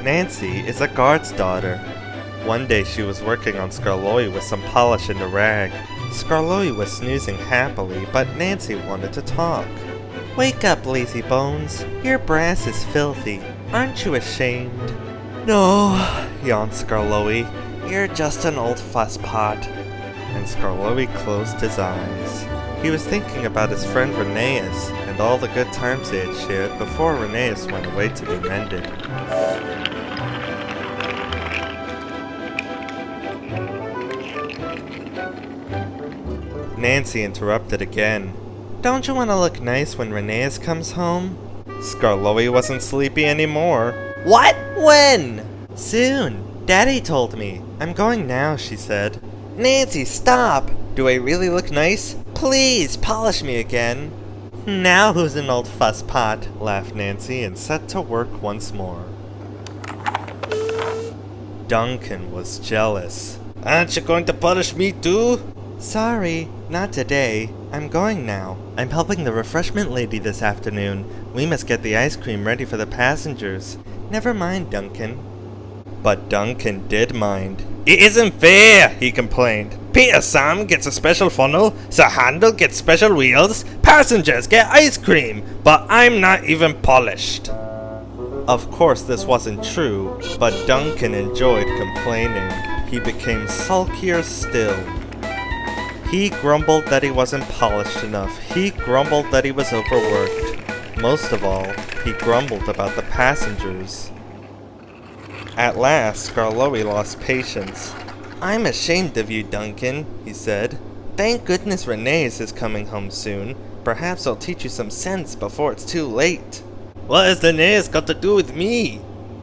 Nancy is a guard's daughter. One day she was working on Skarloey with some polish in a rag. Skarloey was snoozing happily, but Nancy wanted to talk. "Wake up, lazy bones. Your brass is filthy. Aren't you ashamed?" "No," yawned Skarloey. "You're just an old fusspot." And Skarloey closed his eyes. He was thinking about his friend Rheneas and all the good times they had shared before Rheneas went away to be mended. Nancy interrupted again. "Don't you want to look nice when Rheneas comes home?" Skarloey wasn't sleepy anymore. "What? When?" "Soon. Daddy told me. I'm going now," she said. "Nancy, stop! Do I really look nice? Please, polish me again." "Now who's an old fusspot?" laughed Nancy and set to work once more. Duncan was jealous. "Aren't you going to polish me too?" "Sorry, not today. I'm going now. I'm helping the refreshment lady this afternoon. We must get the ice cream ready for the passengers." "Never mind, Duncan." But Duncan did mind. "It isn't fair," he complained. "Peter Sam gets a special funnel, Sir Handel gets special wheels, passengers get ice cream, but I'm not even polished." Of course this wasn't true, but Duncan enjoyed complaining. He became sulkier still. He grumbled that he wasn't polished enough. He grumbled that he was overworked. Most of all, he grumbled about the passengers. At last, Skarloey lost patience. "I'm ashamed of you, Duncan," he said. "Thank goodness Rheneas is coming home soon. Perhaps I'll teach you some sense before it's too late." "What has Rheneas got to do with me?"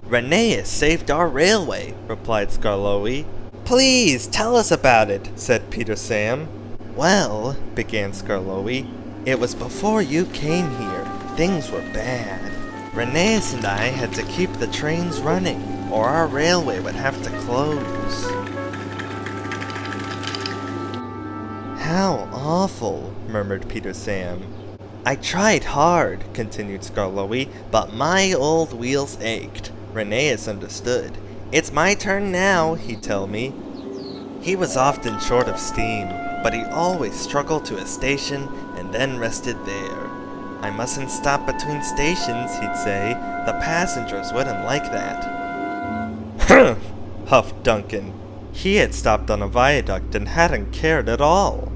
"Rheneas saved our railway," replied Skarloey. "Please, tell us about it," said Peter Sam. "Well," began Skarloey, "it was before you came here. Things were bad. Rheneas and I had to keep the trains running, or our railway would have to close." "How awful," murmured Peter Sam. "I tried hard," continued Skarloey, "but my old wheels ached. Rheneas understood. 'It's my turn now,' he'd tell me. He was often short of steam, but he always struggled to a station and then rested there. 'I mustn't stop between stations,' he'd say. 'The passengers wouldn't like that.'" "Humph!" huffed Duncan. He had stopped on a viaduct and hadn't cared at all.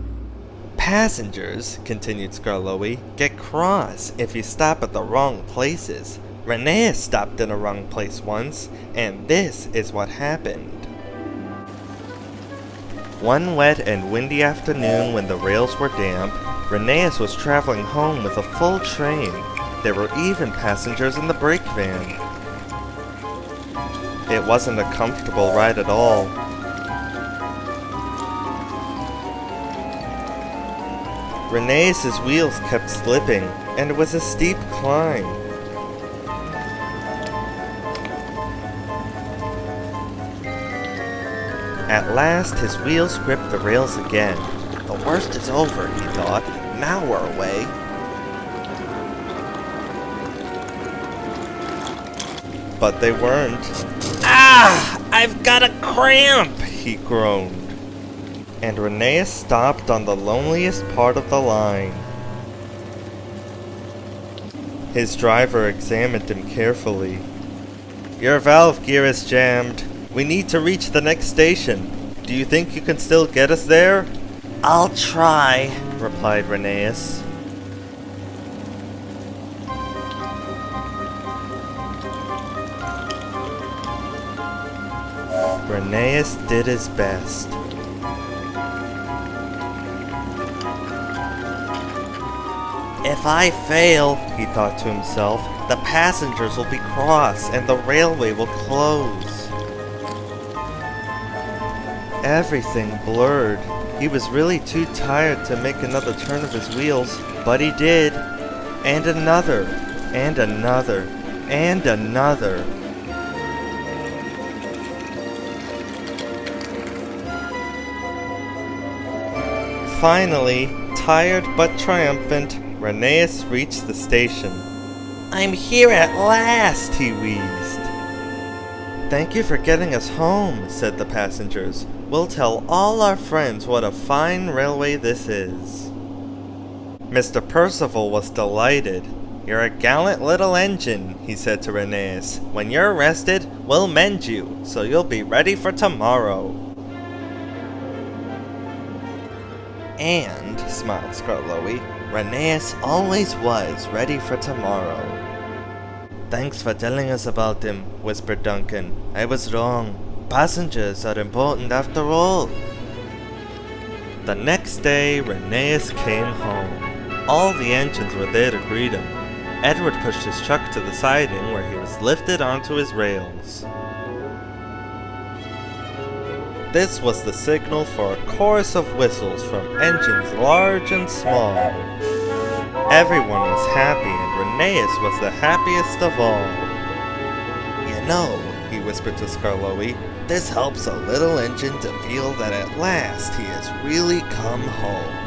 "Passengers," continued Skarloey, "get cross if you stop at the wrong places. Rheneas stopped in a wrong place once, and this is what happened." One wet and windy afternoon when the rails were damp, Rheneas was traveling home with a full train. There were even passengers in the brake van. It wasn't a comfortable ride at all. Rheneas' wheels kept slipping, and it was a steep climb. At last, his wheels gripped the rails again. The worst is over, he thought. Now we're away. But they weren't. "Ah! I've got a cramp!" he groaned. And Rheneas stopped on the loneliest part of the line. His driver examined him carefully. "Your valve gear is jammed. We need to reach the next station. Do you think you can still get us there?" "I'll try," replied Rheneas. Rheneas did his best. "If I fail," he thought to himself, "the passengers will be cross and the railway will close." Everything blurred. He was really too tired to make another turn of his wheels, but he did. And another, and another, and another. Finally, tired but triumphant, Rheneas reached the station. "I'm here at last," he wheezed. Thank you for getting us home, said the passengers. We'll tell all our friends what a fine railway this is. Mr. Percival was delighted. You're a gallant little engine, he said to Rheneas. When you're rested, we'll mend you, so you'll be ready for tomorrow. And, smiled Skarloey, Rheneas always was ready for tomorrow. Thanks for telling us about him, whispered Duncan. I was wrong. Passengers are important after all. The next day, Rheneas came home. All the engines were there to greet him. Edward pushed his truck to the siding where he was lifted onto his rails. This was the signal for a chorus of whistles from engines large and small. Everyone was happy, and Rheneas was the happiest of all. You know, he whispered to Skarloey, this helps a little engine to feel that at last he has really come home.